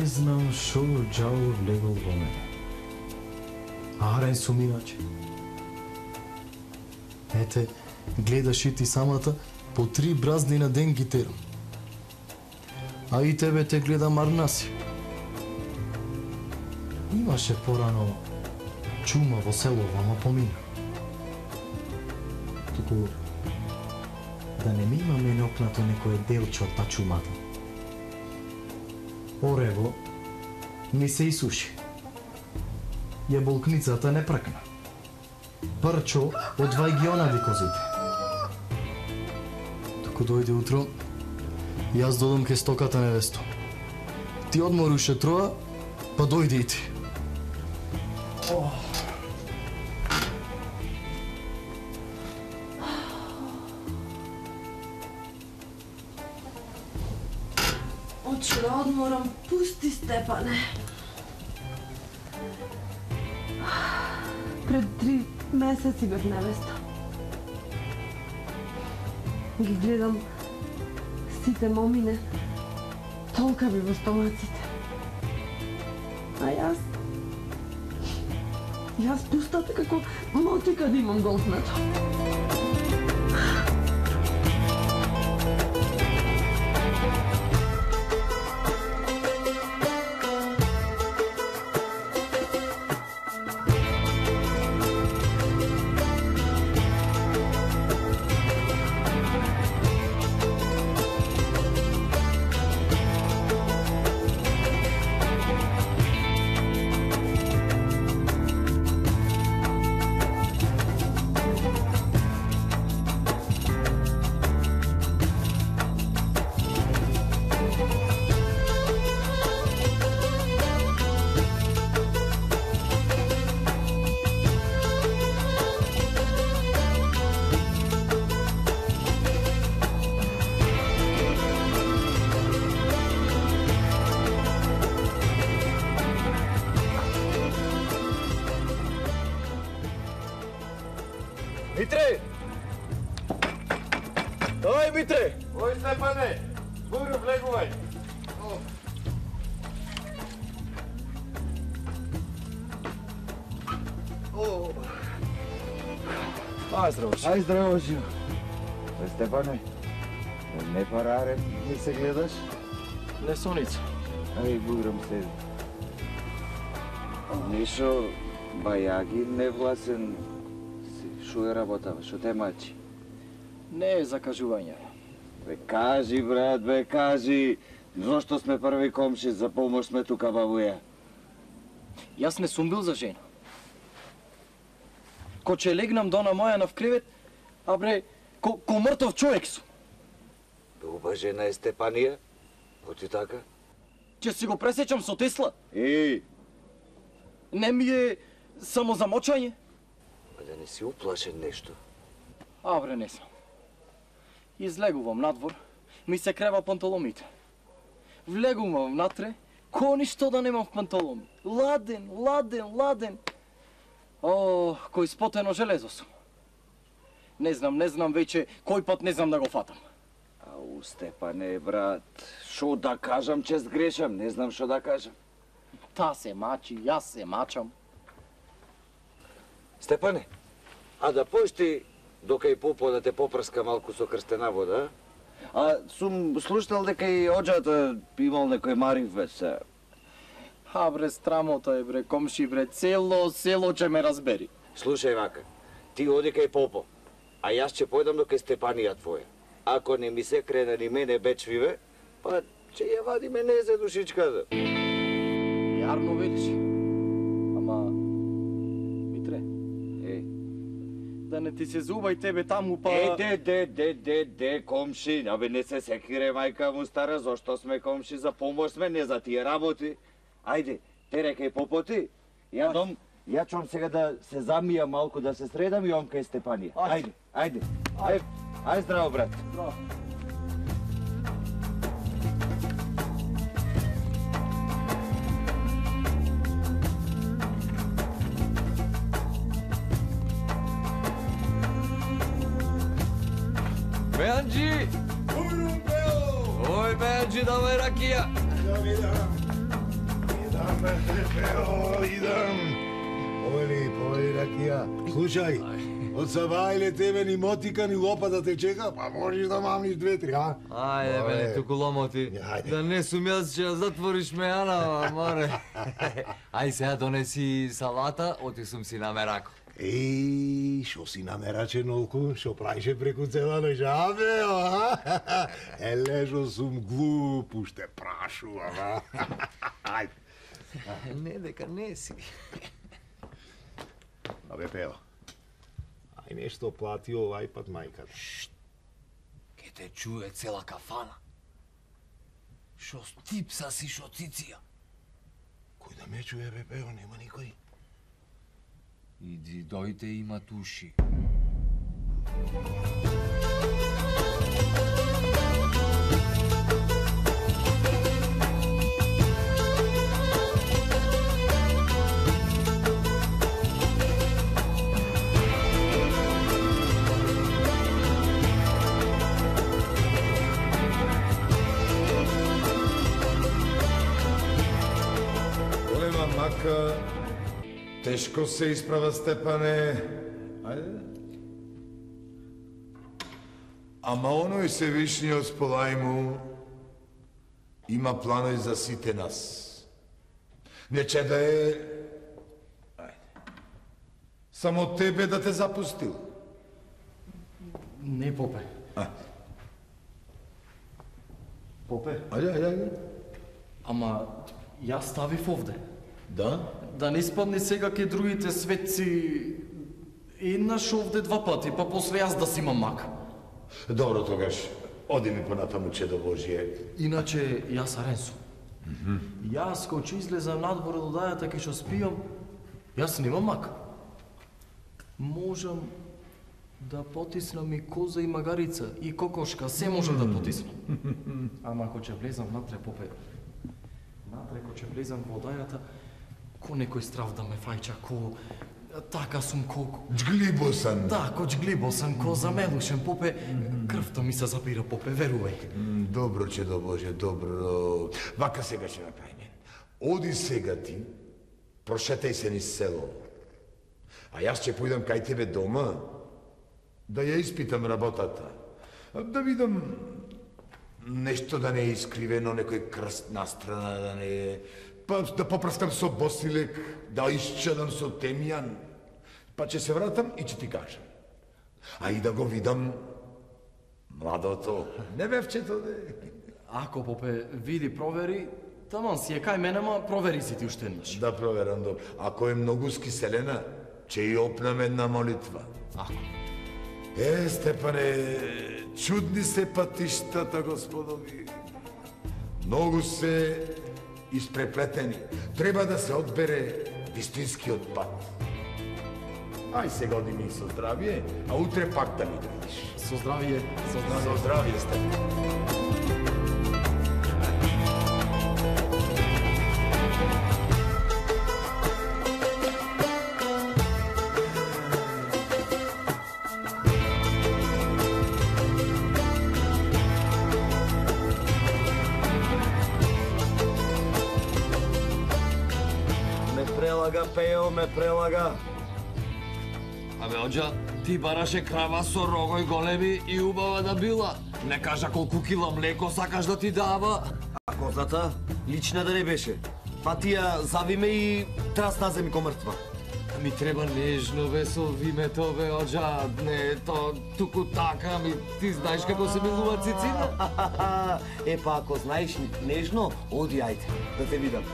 знам шо ѓавол влегол во мене. Арен сум иначе. Ете, гледаш и ти самата по 3 бразни на ден ги терам. А и тебе те гледам арнаси. Имаше порано чума во село, ама помина. Туку да не ми имаме нокнато некое делче од та чумата. Орево ми се исуши. Јаболкницата не пркна. Парчо одвај ги онади козите. Туку дојде утро, јас додам ке стоката невесто. Ти одморуше троа, па дојде и ти. Очу да одморам, пусти Степане. Пред 3 месеци бев невеста. Ги гледам сите момине, толка би во стомаците. А јас пустата како мотика да имам голфмето. Митре! Дој, Митре! Ој, Степане! Буру, влегувај! Ај, здраво, Ај, здраво, Жио! Ој, Степане, не парарен ми се гледаш? Не соница. Ај, буграм се. Нишо, бајаги, невласен. Шо е работава, шо те мачи? Не е закажување. Бе, кажи, брат, бе, кажи. Зошто сме први комши, за помош сме тука, бабуја? Јас не сум бил за жена. Ко че легнам дона моја на вкревет, а бре, ко мртов човек сум. Дуба жена е Степанија? Оти така? Че си го пресечам со Тесла. Не ми е само замочање. Да не си уплашен нешто? А бре, не сам. Излегувам надвор, ми се крева панталомите. Влегувам внатре, ко ништо да немам в панталоми. Ладен. О, кој спотено железо сум. Не знам веќе, кој пат не знам да го фатам. Ау, Степане, брат, шо да кажам, че сгрешам, не знам шо да кажам. Та се мачи, јас се мачам. Степане, а да поеш ти дока и Попо да те попрска малку со крстена вода? А сум слушнал дека и оџата имал некој марив бе се. А бре, страмота е бре, комши бре, цело село ќе ме разбери. Слушај вака, ти оди кај Попо, а јас ќе појдам до кај Степанија твоја. Ако не ми се крена ни мене бечвиве, па ќе ја вадиме незе душичката. Јарно велиш. Ама, Митре, да не ти се зуба и тебе таму, па... Де, комши, абе не се секире, мајка му стара, зошто сме комши, за помош сме, не за тие работи. Ајде, тере кај Попоти, ја ќом сега да се замија малку, да се средам и он кај Степанија. Ајде. Ајде, здраво, брат. Здраво. Benji! Oi, Benji, давај ракија! Evo, idem. Poveli Rakija. Slušaj, od Savajle tebe ni motika, ni lopata te čeka, pa možeš da mamniš 2-3, a? Ajde, bene, tuku lomoти. Да не сум јас, ќе ја затвориш ме, Ана, море. Ај сега донеси салата, отисум си на мерако. Ej, šo si na meračenovku, šo plajše preku cela noć, a beo, a? Ele, šo sum glup, už te prašu, a? Ajde. Не, дека не си. Abe, peo, aj nešto platio ovaj pad majka. Ке те чуе цела кафана. Шо стипса си, шо циција. Koj da me čuje, be, peo, nema nikoj. Иди, дојде, има туши. Голема мака, teško se isprava, Stepane. Ajde. Ама оној се вишниот сполајму има планови за сите нас. Нече да е... Ајде. Само тебе да те запустил. Не, попе. Попе, Ајде. ама јас ставив овде. Да? Да не испадне сега ке другите светци еднаш овде 2 пати, па после јас да си имам мака. Добро, тогаш, оди ми понатаму, чедо Божие. Иначе, јас арен сум. Јас, кој ќе излезам надвор од одајата, ке што спијам, јас немам мака. Можам да потиснам и коза и магарица, и кокошка, се можам да потиснам. Ама ако ќе влезам натре, попе, натре, ако ќе влезам во одајата, ко некој страв да ме фајча, ко... Така сум ко... Джглибосан. Да, ко джглибосан, ко замелушен, попе, крвта ми се запира, попе, верувај. Добро, чедо Боже, добро. Вака сега ќе направиме. Оди сега ти, прошетај се низ село. А јас ќе појдам кај тебе дома, да ја испитам работата. Да видам нешто да не е искривено, некој крст настрана, да не е... Па да попрскам со босилек, да исчедам со темјан. Па ќе се вратам и ќе ти кажам. А и да го видам младото, невевчето, де. Ако, попе, види, провери, таман си е кај мене, ма провери си ти уште еднаш. Да проверам, добро. Ако е многу скиселена, ќе и опнам една молитва. Ако. Степане, чудни се патиштата, господови. Многу се испреплетени. Треба да се одбере вистинскиот пат. Ај сега оди ми со здравие, а утре пак да ми дојдеш. Со здравие, со здравие. Со здравие, Степане. Пео ме прелага. Абе, оđа, ти бараше крава со рогој големи и убава да била. Не кажа колку кила млеко сакаш да ти дава. А козата лична да не беше. Па ти ја завиме и трасна земи ко мртва. Ми треба нежно, бе, со вимето, бе, оđа, не, то, туку така, ми, ти знаеш како се милува цицина? Па ако знаеш нежно, оди ајде, да те видам.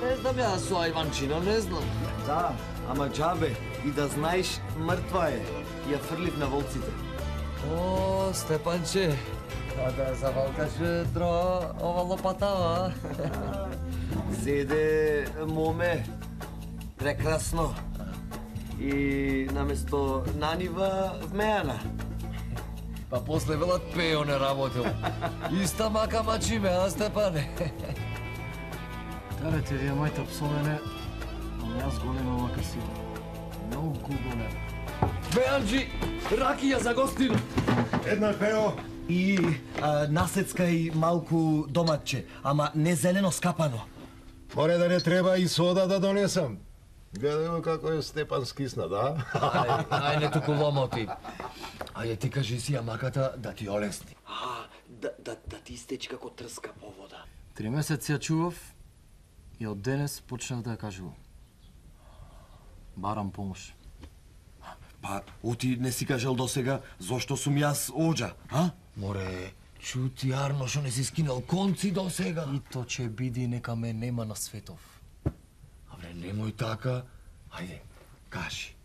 Не знам ја со Ајванчино, не знам. Да, ама джабе, и да знаеш, мртва е. Ја фрлив на волците. О, Степанче, да завалкаш дро ова лопатава. Зеде моме, прекрасно. И наместо нанива вмејана. Па после велат Пео не работил. Иста мака мачиме, а Степане? Дарете вие мајта псовене, ама јас голема мака си. Многу голема. Беанджи, ракија за гостина. Една, Пео. И насецкај малку доматче, ама не зелено скапано. Море да не треба и сода да донесам. Гледај го како е Степан скисна, да? Ајде туку ломоти. Ајде ти кажи си маката да ти олесни. Да ти истечи како трска по вода. 3 месеци ја чував и од денес почнав да ја кажувам. Барам помош. Па, оти не си кажал досега зошто сум јас оџа, а? Море, чути Арно што не си скинал конци до сега. И то ќе биди нека ме нема на светов. Абре, немој така. Ајде, кажи.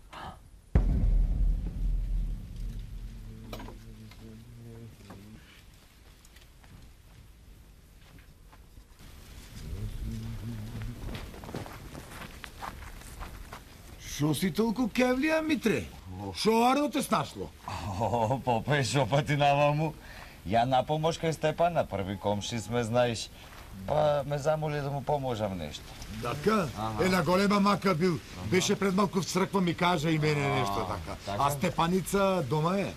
Шо си толку кевлија, Митре? Шо Арно те snašlo? О, попе, шо па ти наваму? Ја на помош кај Степана, први комши сме, знаеш. Па ме замоли да му поможам нешто. Така? Една голема мака бил. Беше пред малку в црква, ми кажа и мене нешто така. А Степаница дома е?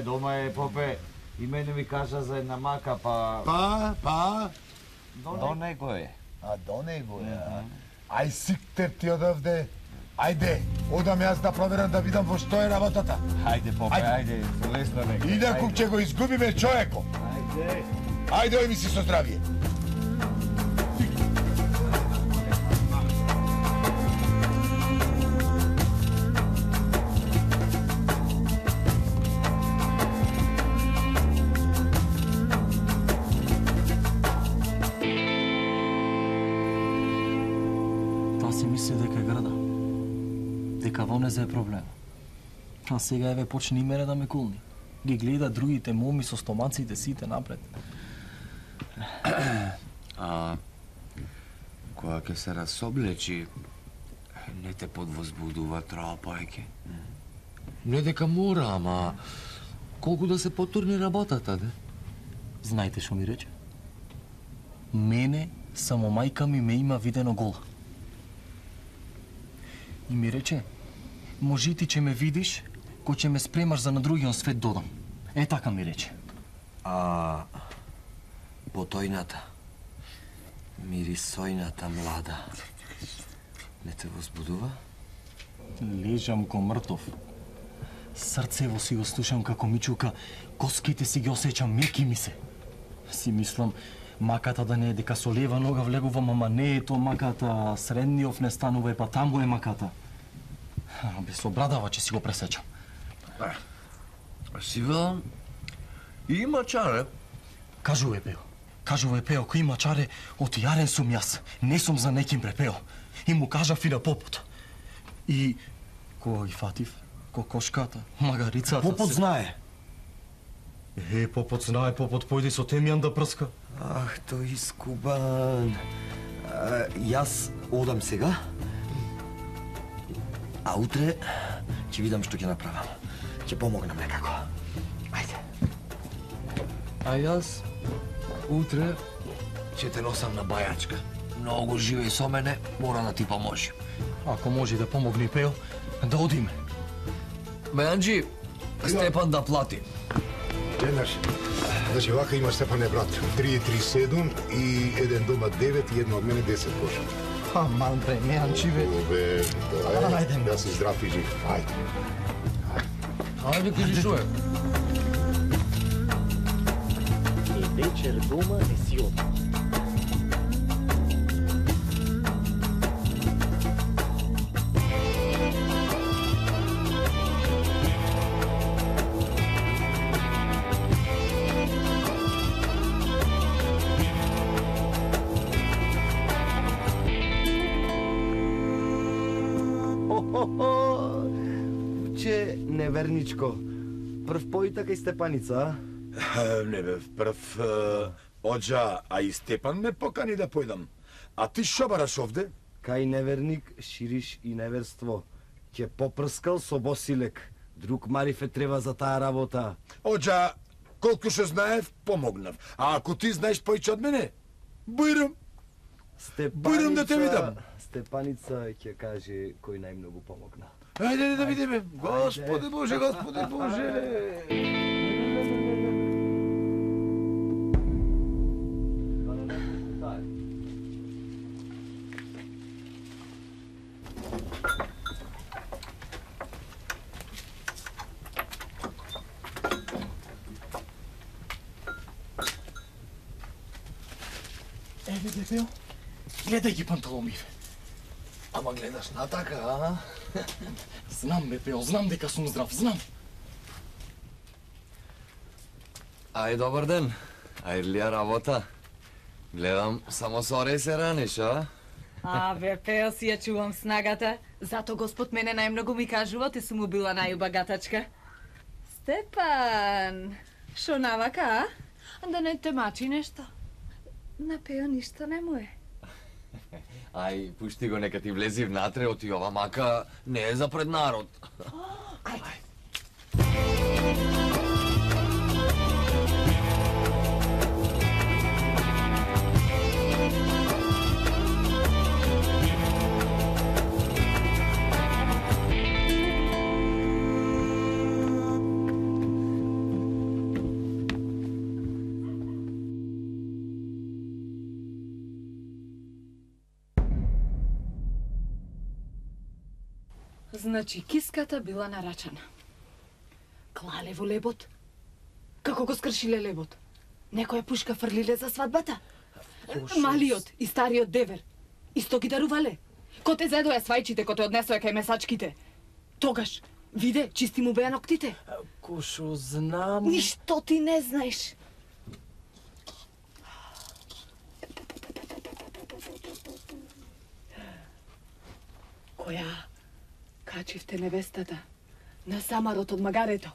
Дома е, попе. И мене ми кажа за една мака, па... Па? До него е. А до него е, а? Ај сиктер ти одавде. Ајде, одам јас да проверам да видам во што е работата. Ајде, попе, ајде, лесно нека. Инаку ќе го изгубиме човеко. Ајде. Ајде, ој ми си со здравие. Та си мисли дека е грда. Дека во незе е проблем. А сега еве почне и мене да ме кулни. Ги гледа другите моми со стомаците сите напред. А кога ќе се расоблечи, не те подвозбудува троа поеќе? Не дека мора, ама колку да се потурни работата, де? Знаете што ми рече? Мене само мајка ми ме има видено гола. И ми рече, може ти ќе ме видиш, кој ќе ме спремаш за на другиот свет додам. Е така ми рече. А потојната, мирисојната млада, не те возбудува? Лежам ко мртов. Срцево си го слушам како ми чука, коските си ги осеќам, меки ми се. Си мислам, маката да не е дека со лева нога влегувам, ама не е то маката, средниов не станува, па таму е маката. Бе со брадава че си го пресечам. Си велам, има чаре. Кажувај, Пео, кој има чаре, отијарен сум јас, не сум за неким препео. И му кажав и на попот. И кога ги фатив, кокошката, магарицата... Попот знае. Попот знае, попот појде со темјан да прска. Ах, тој искубан. Јас одам сега, а утре ќе видам што ќе направам. Ќе помогнам некако. Ајде. А јас утре ќе те носам на бајачка. Многу живеј со мене, мора да ти поможи. Ако може да помогне Пео, да одиме. Беанджи, Степан да плати. Еднаш. Значи, вака има Степане брат, 337 и еден дома 9 и едно од мене 10 коша. Аман бре, Меанчи бе. Бе, Ајде, да си здрав и жив. Ајде. Ајде, кажи што е. И вечер дома не си од. Че, неверничко, прв појта кај Степаница, Не бе, прв оджа, а и Степан ме покани да појдам. А ти шо бараш овде? кај неверник шириш и неверство. Ќе попрскал со босилек. Друг марифе треба за таа работа. Оджа, колку што знаев, помогнав. А ако ти знаеш поиќе од мене, бујрам. Бујрам да те видам. Степаница ќе каже кој најмногу помогна. Ајде да видиме. Господи Боже, Господи Боже. Ајде, Пео, гледај ги панталомиве. Ама гледаш натака, а? Знам, бе, Пео, знам дека сум здрав, знам. Ај, добар ден. Ајрлија работа. Гледам, само сори се раниш, а? Абе, Пео, си ја чувам снагата. Зато господ мене најмногу ми кажува, те сум му била најубагатачка. Степан, шо навака, а? Да не те мачи нешто. На Пео ништо не му е. Ај, пушти го, нека ти влези внатре, оти ова мака не е за пред народ. Ајде. Значи, киската била нарачана. Клале во лебот. Како го скршиле лебот? Некоја пушка фрлиле за свадбата? Малиот и стариот девер. Исто ги дарувале. Ко те зедоја свајчите, ко те однесоја кај месачките. Тогаш, виде, чисти му беа ноктите. Кошо, знам... Ништо ти не знаеш. Која качивте невестата на самарот од магарето.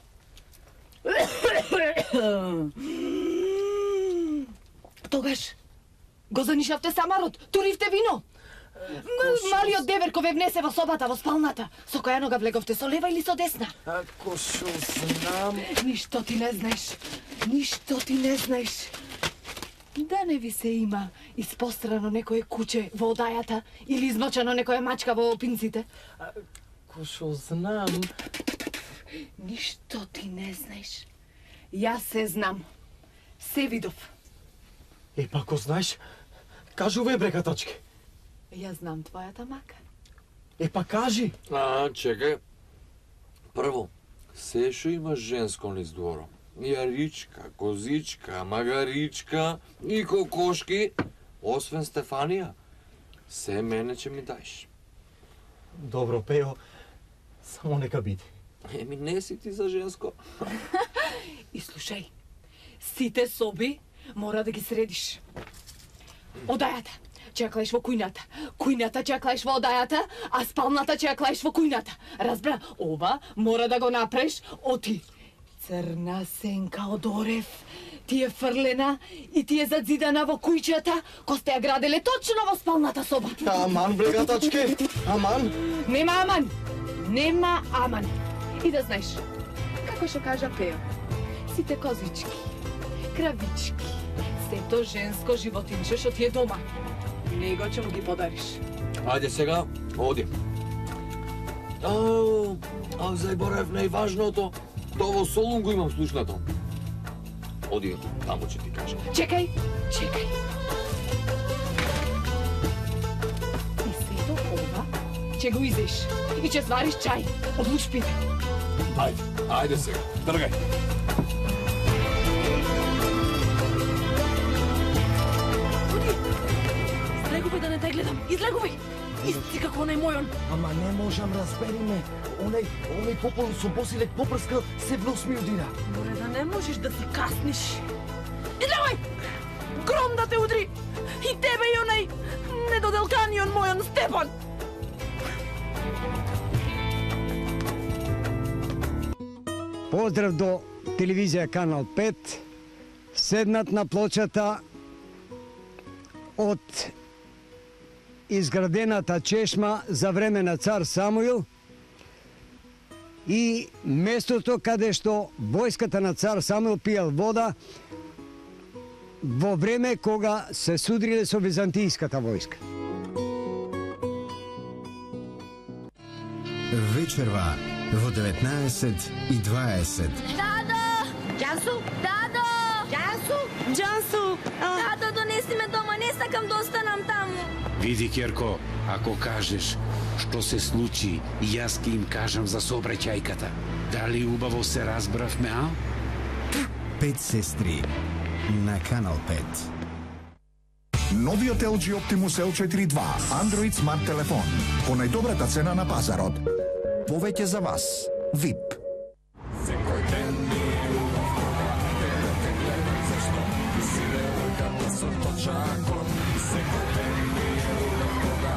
Тогаш го занишавте самарот, туривте вино. Малиот девер кој ве внесе во собата, во спалната, со која нога влеговте, со лева или со десна? Ако шо знам... Ништо ти не знаеш, ништо ти не знаеш. Да не ви се има испострано некое куче во одајата или измочено некоја мачка во пинците? Ако шо знам... Ништо ти не знаеш. Јас се знам. Се видов. Епа, ако знаеш, кажувај брекатачки. Јас знам твојата мака. Епа, кажи. Чекај. Прво, се шо има женско низ дворо. Јаричка, козичка, магаричка и кокошки, освен Стефанија. Се мене ќе ми даеш. Добро, Пео, само нека биде. Еми, не си ти за женско. И слушај, сите соби мора да ги средиш. Одајата ќе ја клаиш во кујната, кујната ќе ја клаиш во одајата, а спалната ќе ја клаиш во кујната. Разбра, ова мора да го направиш оти. Црна сенка од орев, ти е фрлена и ти е задзидана во кујчата, ко сте ја граделе точно во спалната соба. Аман, брегатачки, аман. Нема аман, нема аман. И да знаеш, како што кажа Пео, сите козички, кравички, сето женско животинче што ти е дома, него ќе му ги подариш. Ајде сега, оди. Зајборев најважното, тоа во Солун го имам слушнато. Оди, таму ќе ти кажа. Чекај, чекај. И сето ова ќе го изеш и ќе свариш чај од лушпите. Ајде сега, тргај. Излегувај да не те гледам, излегувај! Исти како онај мојон. Ама не можам, разбери ме. Онај попол со босилек попрскал се влосми удира. Море да не можеш да си касниш. Излегувај! Гром да те удри! И тебе и онај недоделканион мојон Степан! Поздрав до телевизија Канал 5. Седнат на плочата од изградената чешма за време на цар Самуил и местото каде што војската на цар Самуил пиел вода во време кога се судриле со византијската војска. Вечерва во 19:20. Дадо! Џансу! Дадо! Џансу! Џансу! Дадо, донеси ме дома, не сакам да останам таму. Види, Керко, ако кажеш што се случи, јас ќе им кажам за сообраќајката. Дали убаво се разбравме, а? 5 сестри на Канал 5. Новиот LG Optimus L4 2, Android Smart телефон, по најдобрата цена на пазарот. Повеќе за вас. VIP. Секој ден ми убав кога те гледам, зашто ти си девојката со точакот. Секој ден ми убав кога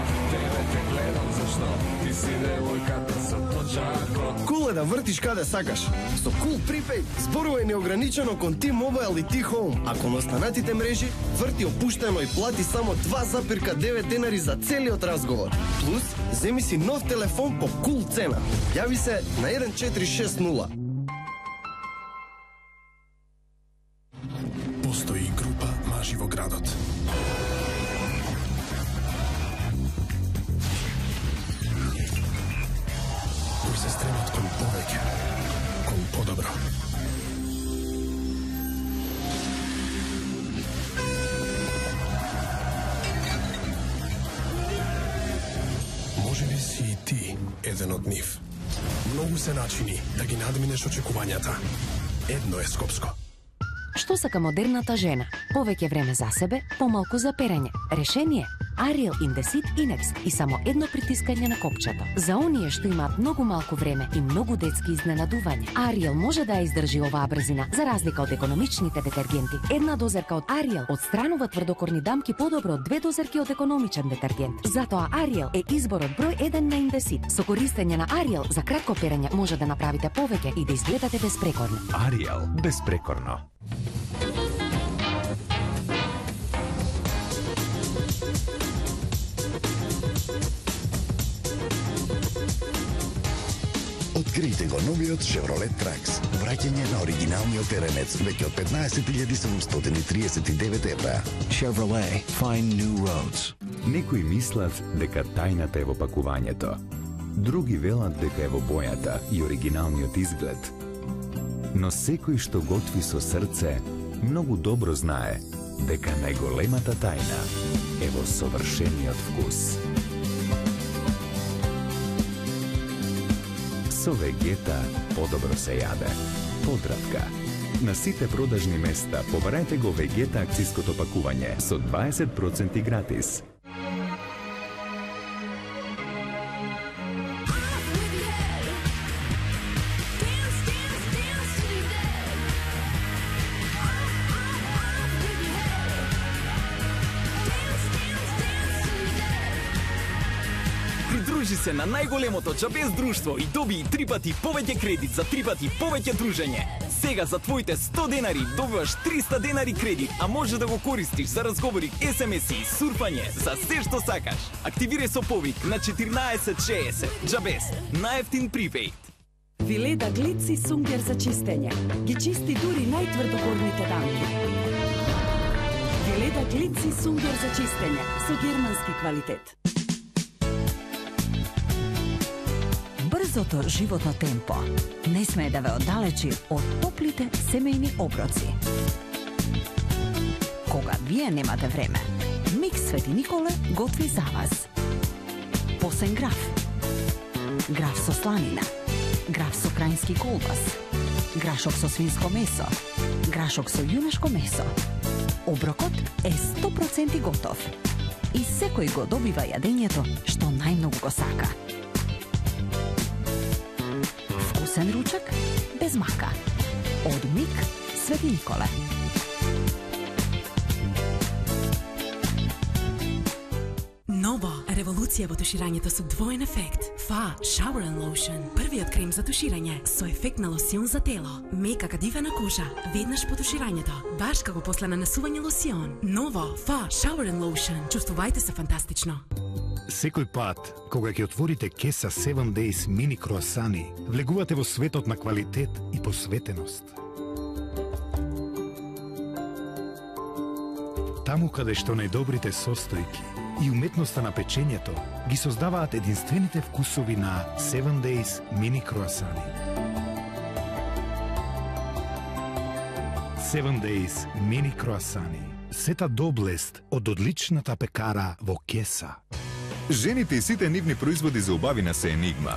те гледам, зашто ти си девојката со точакот. Кул е да вртиш каде сакаш. Со Cool Prepaid зборувај неограничено кон T-Mobile и T-Home, а кон останатите мрежи врти опуштено и плати само 2,9 денари за целиот разговор. Плюс, земи си нов телефон по кул цена. Јави се на 1460. Постои група мажи во градот. Кои се стремат кон повеќе, кон подобро. Може би си и ти еден од нив. Многу се начини да ги надминеш очекувањата. Едно е скопско. Што сака модерната жена? Повеќе време за себе, помалку за перење. Решение? Ariel Indesit Inex и само едно притискање на копчето. За оние што имаат многу малку време и многу детски изненадување, Ariel може да ја издржи оваа брзина, за разлика од економичните детергенти. Една дозерка од Ariel отстранува тврдокорни дамки подобро од 2 дозерки од економичен детергент. Затоа Ariel е изборот број 1 на Indesit. Со користење на Ariel за кратко перење може да направите повеќе и да изгледате безпрекорно. Ariel, безпрекорно. Открийте го новиот Chevrolet Trax. Враќање на оригиналниот теренец веќе од 15.739 евра. Chevrolet, find new roads. Некои мислат дека тајната е во пакувањето. Други велат дека е во бојата и оригиналниот изглед. Но секој што готви со срце, многу добро знае дека најголемата тајна е во совршениот вкус. Со Вегета подобро се јаде. Подравка. На сите продажни места побарајте го Вегета акциското пакување со 20% гратис. Придружи се на најголемото џабез друштво и доби 3 пати повеќе кредит за 3 пати повеќе дружење. Сега за твоите 100 денари добиваш 300 денари кредит, а може да го користиш за разговори, SMS-и и сурфање за се што сакаш. Активирај со повик на 1460. џабез, најефтин припејд. Виледа глици сунгер за чистење. Ги чисти дури најтврдокорните дамки. Виледа глици сунгер за чистење со германски квалитет. Брзото животно темпо не смее да ве оддалечи од топлите семејни оброци. Кога вие немате време, Микс Свети Николе готви за вас. Посен граф, граф со сланина, граф со крајински колбас, грашок со свинско месо, грашок со јунешко месо. Оброкот е 100% готов и секој го добива јадењето што најмногу го сака. Вкусен ручак без мака. Од Мик Свети Николе. Ново, револуција во туширањето со двоен ефект. Фа Shower and Lotion. Првиот крем за туширање со ефект на лосион за тело. Мека кадивена кожа, веднаш по туширањето. Баш како после нанесување лосион. Ново, Фа Shower and Lotion. Чувствувајте се фантастично. Секој пат, кога ќе отворите кеса 7 Days мини круасани, влегувате во светот на квалитет и посветеност. Таму каде што најдобрите состојки и уметноста на печењето ги создаваат единствените вкусови на 7 Days мини круасани. 7 Days мини круасани. Сета доблест од одличната пекара во кеса. Жените и сите нивни производи за убавина се енигма.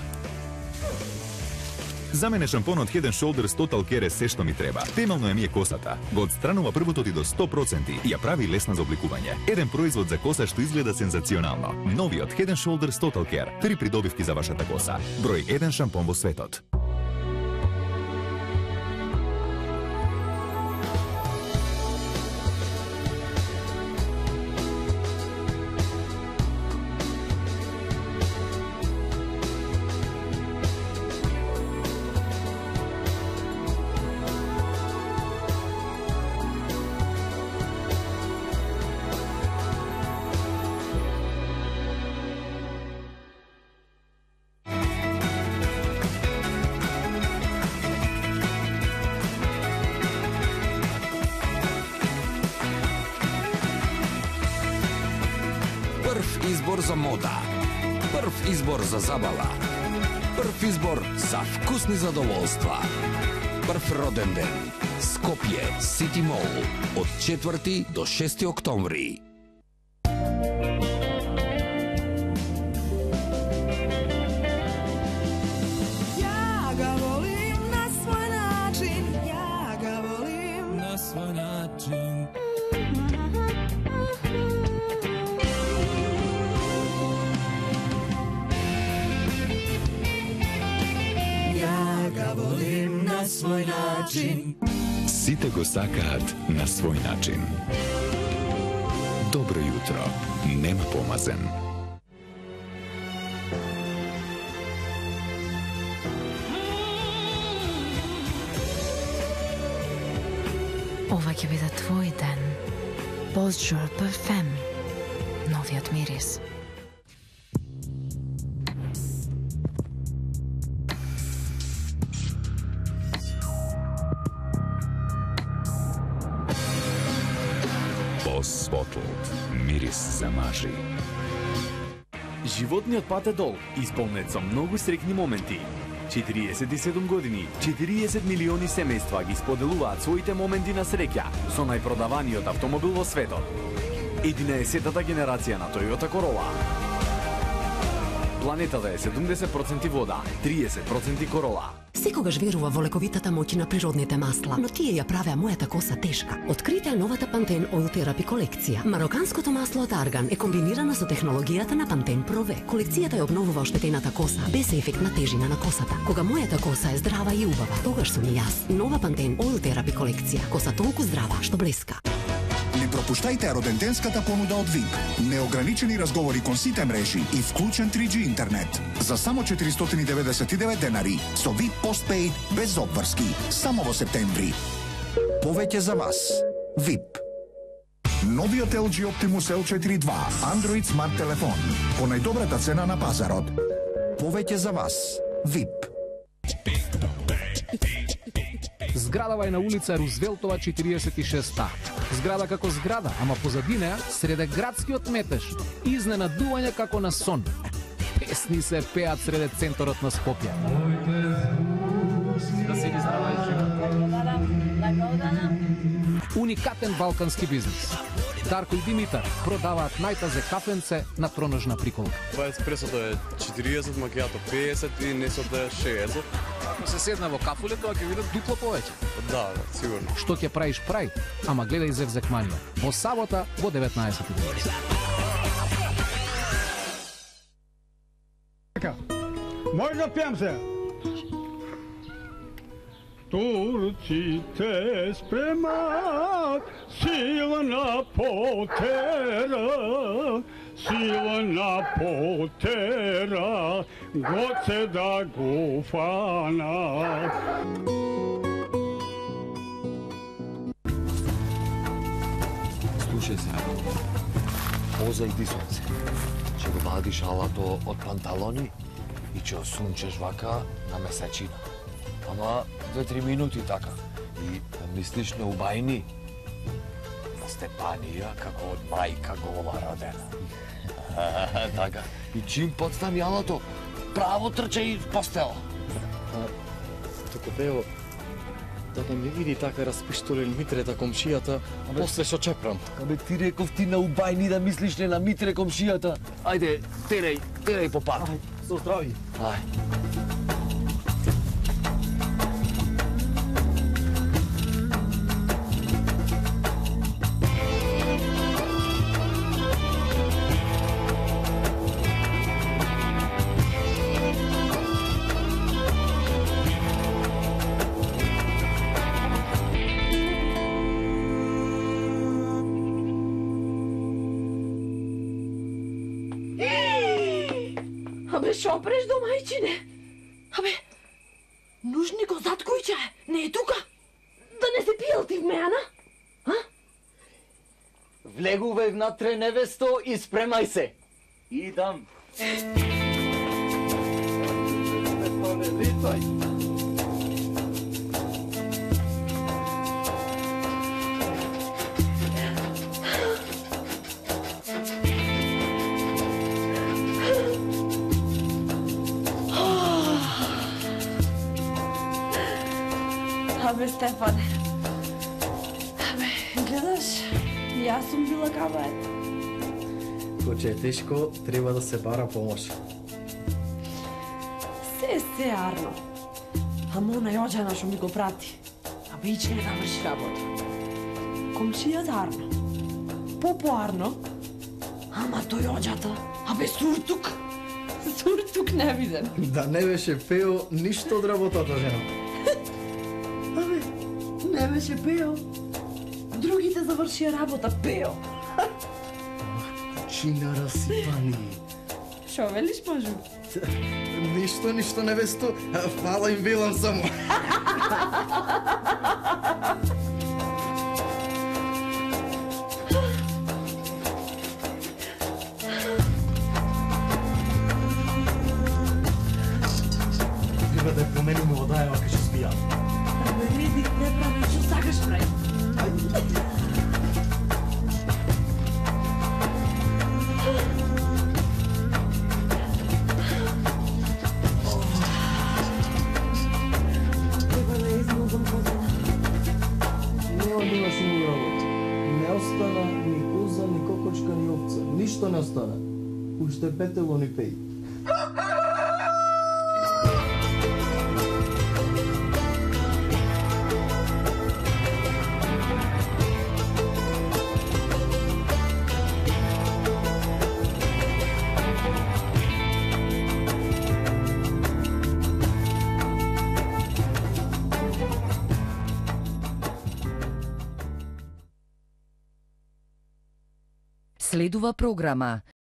За мене шампонот Head & Shoulders Total Care е се што ми треба. Темелно е мие косата. Го отстранува првото ти до 100% и ја прави лесна за обликување. Еден производ за коса што изгледа сензационално. Новиот Head & Shoulders Total Care. 3 придобивки за вашата коса. Број 1 шампон во светот. Избор за мода, прв избор за забава, прв избор за вкусни задоволства. Прв роден ден, Скопје, Сити Мол, од 4 до 6 октомври. Ja ga volim na svoj način, ja ga volim na svoj način. Volim na svoj način. Сите го сакаат на свој начин. Добро јутро, нема помазен. Ова ќе биде твој ден. Bonjour Parfum. Новиот мирис. Boss Bottled. Мирис за мажи. Животниот пат е дол, исполнет со многу среќни моменти. 47 години, 40 милиони семејства ги споделуваат своите моменти на среќа со најпродаваниот автомобил во светот. 11-та генерација на Toyota Corolla. Планетата е 70% вода, 30% Corolla. Секогаш верува во лековитата моќ на природните масла, но тие ја правеа мојата коса тешка. Открите новата Pantene Oil Therapy колекција. Мароканското масло од арган е комбинирано со технологијата на Pantene Pro V. Колекцијата ја обновува оштетената коса без ефект на тежина на косата. Кога мојата коса е здрава и убава, тогаш сум и јас. Нова Pantene Oil Therapy колекција. Коса толку здрава што блеска. Не пропуштајте роденденската понуда од VIP. Неограничени разговори кон сите мрежи и вклучен 3G интернет. За само 499 денари со VIP Postpaid без обврски. Само во септември. Повеќе за вас. VIP. Новиот LG Optimus L4 2 Android Smart телефон по најдобрата цена на пазарот. Повеќе за вас. VIP. Зградава е на улица Рузвелтова 46-та. Зграда како зграда, ама позади неа среде градскиот метеж. Изненадување како на сон. Песни се пеат среде центарот на Скопје. Уникатен балкански бизнис. Дарко и Димитар продаваат најтазе кафенце на проножна приколка. Тоа еспресото е 40, макијато 50 и несото е 60. Ако се седна во кафуле, тоа ќе видат дупло повеќе. Да, сигурно. Што ќе правиш прај, ама гледај Зевзекманија. Во сабота во 19:30. Може да пијам се? Турците спремат силна потера, силна потера, гоце да го фанат. Слушај се, озај дисонце. Ќе го вадиш алато од панталони и ќе осунчеш вака на месечина. Ама 2-3 минути така. И мислиш на убајни. На Степанија како од мајка гола родена. Така. И чим подстани алото, право трча и в постела. Туку бео, да не ми види така распиштолен Митрета комшијата, после шо чепрам. Абе ти реков ти на убајни да мислиш не на Митре комшијата. Ајде, тереј по пат. Со здрави. Ај. Абе, шо преш до мајчине? Абе, нужни го зад кој чае, не е тука. Да не се пиел ти в мејана? Влегувај внатре, невесто, и спремај се. Идам. Абе, Стефане. Абе, гледаш, јас сум била кабајт. Кога е тешко, треба да се бара помош. Се, Арно. Ама онај оđана што ми го прати. Абе, ич не заврши работа. Комшијат Арно. Попо Арно. Ама тој оđата. Абе, суртук. Суртук не виден. Да не беше пео ништо од работата, жена. Абе, не беше пео. Другите завршија работа, пео. Чина расипани. Шо велиш, мажу? Ништо, невесто. Фала им велам само. Треба да помениме водаева кај што спија. Абе, види, не прави, што сакаш прави. Ништо не остана. Уште петело ни пеи. Следува програма